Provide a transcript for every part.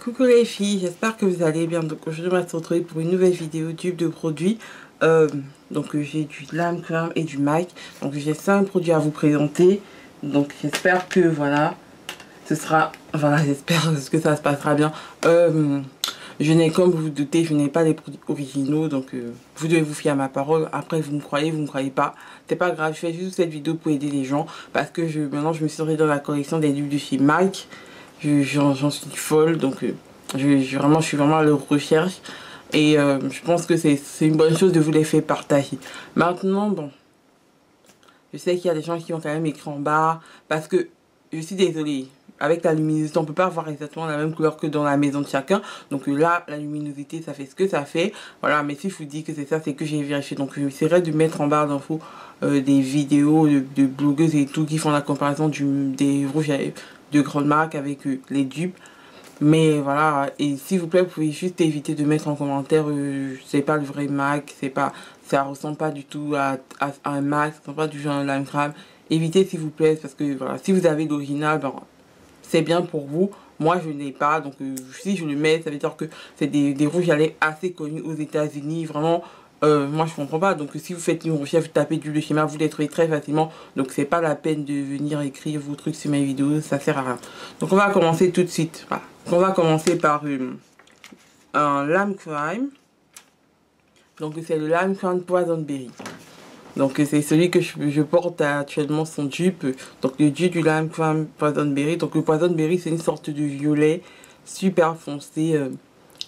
Coucou les filles, j'espère que vous allez bien. Donc aujourd'hui on va se retrouver pour une nouvelle vidéo tube de produits. J'ai du lame crème et du MAC. Donc j'ai 5 produits à vous présenter. Donc j'espère que voilà, j'espère que ça se passera bien. Je n'ai, comme vous vous doutez, je n'ai pas les produits originaux, donc vous devez vous fier à ma parole. Après vous me croyez pas, c'est pas grave, je fais juste cette vidéo pour aider les gens. Parce que maintenant je me suis dans la collection des livres de chez MAC. J'en suis folle, donc je suis vraiment à leur recherche. Et je pense que c'est une bonne chose de vous les faire partager. Maintenant, bon, je sais qu'il y a des gens qui ont quand même écrit en bas, parce que je suis désolée, avec la luminosité, on peut pas avoir exactement la même couleur que dans la maison de chacun. Donc là, la luminosité, ça fait ce que ça fait. Voilà, mais si je vous dis que c'est ça, c'est que j'ai vérifié. Donc j'essaierai de mettre en barre d'infos des vidéos de blogueuses et tout qui font la comparaison des rouges de grandes marques avec les dupes. Mais voilà, et s'il vous plaît, vous pouvez juste éviter de mettre en commentaire c'est pas le vrai MAC, c'est pas, ça ressemble pas du tout à un MAC, ça ressemble pas du genre un lime crème. Évitez s'il vous plaît, parce que voilà, si vous avez l'original, ben, c'est bien pour vous. Moi je ne l'ai pas, donc si je le mets, ça veut dire que c'est des rouges à lèvres assez connus aux États-Unis. Vraiment, moi je comprends pas. Donc si vous faites une recherche, vous tapez du schéma, vous les trouvez très facilement. Donc c'est pas la peine de venir écrire vos trucs sur mes vidéos, ça sert à rien. Donc on va commencer tout de suite. Voilà. On va commencer par un lime crime. Donc c'est le lime crime poison berry. Donc c'est celui que je porte actuellement, son dupe. Donc le dupe du lime crime poison berry. Donc le poison berry, c'est une sorte de violet super foncé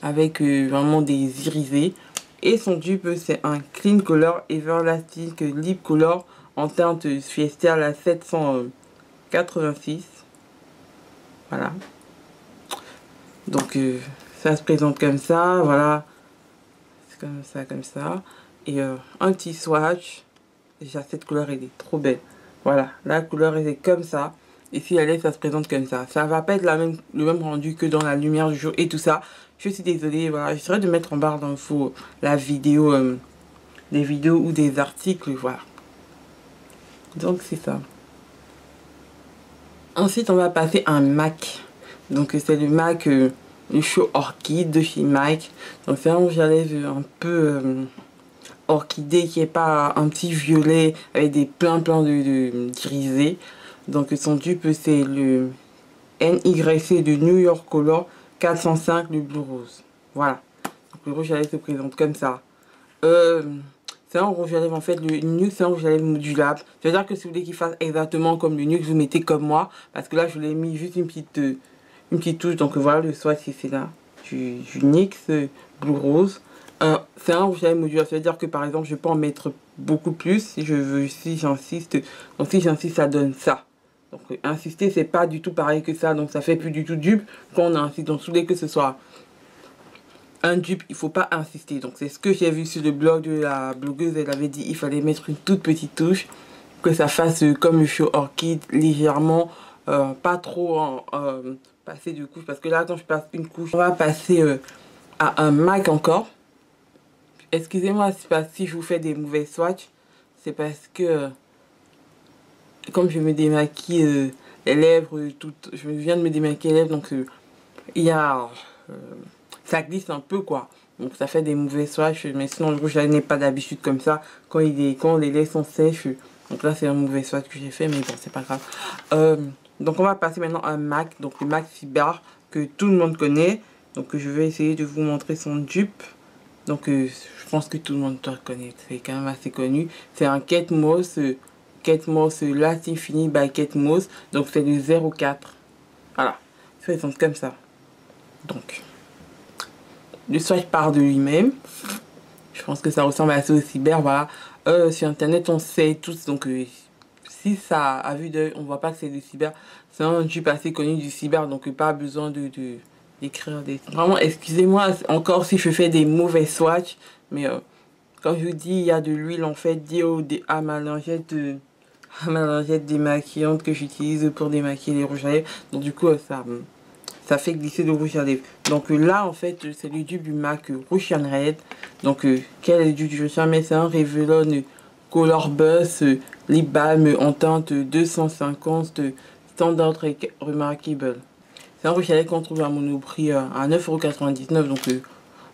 avec vraiment des irisés. Et son dupe, c'est un clean color everlasting lip color en teinte fiesta à 786. Voilà. Donc ça se présente comme ça, voilà. C'est comme ça. Et un petit swatch. Déjà cette couleur elle est trop belle. Voilà, la couleur elle est comme ça. Et si elle est, ça se présente comme ça. Ça va pas être le même rendu que dans la lumière du jour et tout ça. Je suis désolée, voilà. J'essaierai de mettre en barre d'infos la vidéo, des vidéos ou des articles, voilà. Donc c'est ça. Ensuite on va passer à un MAC. Donc c'est le MAC le Show Orchid de chez MAC. Donc c'est un rouge à lèvres un peu orchidée qui est pas un petit violet avec des plein d'irisés. Donc son dupe c'est le NYC de New York Color 405 le bleu rose. Voilà. Donc le rouge à lèvres se présente comme ça. C'est un rouge à lèvres en fait, le nude c'est un rouge à lèvres modulable. C'est-à-dire que si vous voulez qu'il fasse exactement comme le nude, vous mettez comme moi. Parce que là je l'ai mis juste une petite touche. Donc voilà le swatch c'est là. Du NYX bleu rose. C'est un rouge à lèvres modulable. Ça veut dire que par exemple je peux en mettre beaucoup plus si je veux, si j'insiste. Donc si j'insiste ça donne ça. Donc insister c'est pas du tout pareil que ça. Donc ça fait plus du tout dupe quand on insiste. Donc dès que ce soit un dupe, il faut pas insister. Donc c'est ce que j'ai vu sur le blog de la blogueuse. Elle avait dit il fallait mettre une toute petite touche. Que ça fasse comme le Show Orchid légèrement. Pas trop passer de couche. Parce que là quand je passe une couche, on va passer à un MAC encore. Excusez-moi si je vous fais des mauvais swatchs. C'est parce que comme je me démaquille les lèvres, je viens de me démaquiller les lèvres. Donc il y a... ça glisse un peu quoi. Donc ça fait des mauvais swatchs. Mais sinon le rouge à lèvres n'est pas d'habitude comme ça. Quand les lèvres sont sèches. Donc là c'est un mauvais swatch que j'ai fait. Mais bon c'est pas grave. Donc on va passer maintenant à un MAC. Donc le MAC Fiber que tout le monde connaît. Donc je vais essayer de vous montrer son dupe. Donc je pense que tout le monde doit connaître, c'est quand même assez connu. C'est un Kate Moss Last Infinite by Kate Moss. Donc c'est le 04. Voilà, ça présente comme ça. Donc le swatch part de lui-même. Je pense que ça ressemble assez au cyber, voilà. Sur internet on sait tous, donc si ça a vu d'œil, on voit pas que c'est du cyber. C'est un dupe assez connu du cyber, donc pas besoin d'écrire des... Vraiment, excusez-moi encore si je fais des mauvais swatchs, mais comme je vous dis, il y a de l'huile en fait à ma lingette démaquillante que j'utilise pour démaquiller les rouges à lèvres. Donc du coup, ça fait glisser le rouge à lèvres. Donc là, en fait, c'est le dupe du MAC Russian Red. Donc, quel est le dupe du Russian Red? C'est un Revlon Color Buzz Lip Balm en teinte 250 Standard Remarkable. C'est un rouge à lèvres qu'on trouve à Monoprix à 9,99 €, donc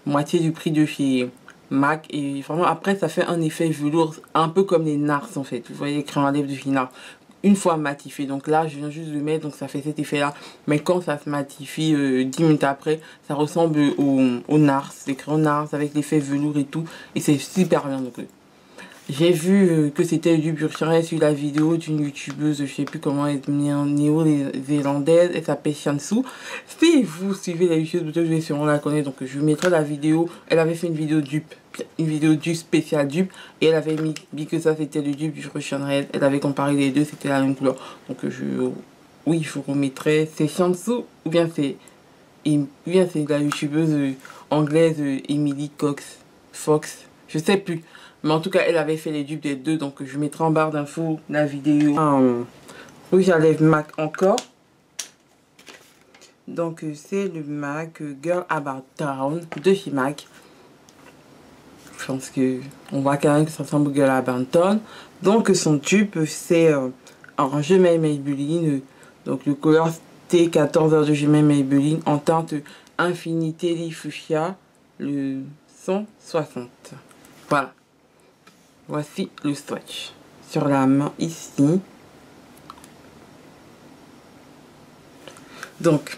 moitié du prix de chez MAC. Et vraiment après ça fait un effet velours un peu comme les NARS en fait. Vous voyez les crayons à lèvres de chez NARS une fois matifié, donc là je viens juste de mettre, donc ça fait cet effet là, mais quand ça se matifie 10 minutes après, ça ressemble au NARS, les crayons NARS avec l'effet velours et tout, et c'est super bien. Donc j'ai vu que c'était du Burcheret sur la vidéo d'une youtubeuse, je sais plus comment elle est néo-zélandaise, elle s'appelle Shansu. Si vous suivez la youtubeuses, je vais sûrement la connaître, donc je vous mettrai la vidéo. Elle avait fait une vidéo dupe, spéciale dupe, et elle avait mis que ça c'était le dupe du Burcheret. Elle avait comparé les deux, c'était la même couleur. Donc oui, je vous remettrai. C'est Shansu ou bien c'est la youtubeuse anglaise Emily Fox, je sais plus. Mais en tout cas, elle avait fait les dupes des deux, donc je mettrai en barre d'infos la vidéo. Rouge à lèvres MAC encore. Donc c'est le MAC Girl About Town de chez MAC. Je pense que on voit quand même que ça ressemble au Girl About Town. Donc son dupe c'est en Gemelle Maybelline. Donc le couleur T14 de Gemelle Maybelline en teinte Infinity Fuchsia, le 160. Voilà. Voici le swatch sur la main ici. Donc,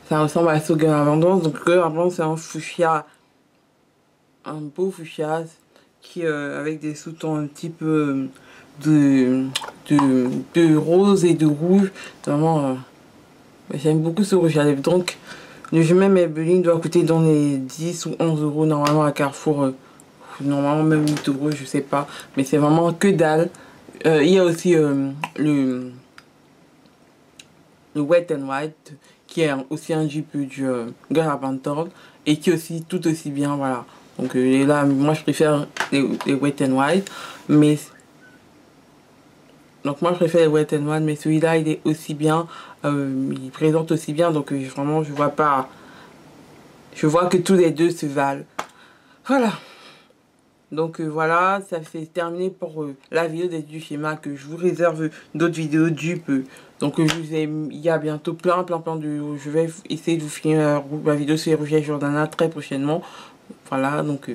ça ressemble à ce Girl Abundance. Donc, Girl Abundance, c'est un fuchsia, un beau fuchsia qui avec des sous-tons un petit peu de rose et de rouge. Vraiment, j'aime beaucoup ce rouge à lèvres. Donc, le Gemelle Maybelline doit coûter dans les 10 ou 11 € normalement à Carrefour. Normalement même 8 €, je sais pas, mais c'est vraiment que dalle. Il y a aussi le Wet n White qui est aussi un dupe du Girl About et qui est aussi tout aussi bien, voilà. Donc là moi je préfère les Wet n White, mais donc moi je préfère les Wet n White, mais celui-là il est aussi bien, il présente aussi bien, donc vraiment je vois pas, je vois que tous les deux se valent, voilà. Donc voilà, ça c'est terminé pour la vidéo des dupes chez MAC. Je vous réserve d'autres vidéos dupes. Donc il y a bientôt plein de... Je vais essayer de vous finir la vidéo sur les rouges à Jordana très prochainement. Voilà, donc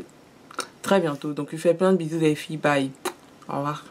très bientôt. Donc je fais plein de bisous les filles. Bye. Au revoir.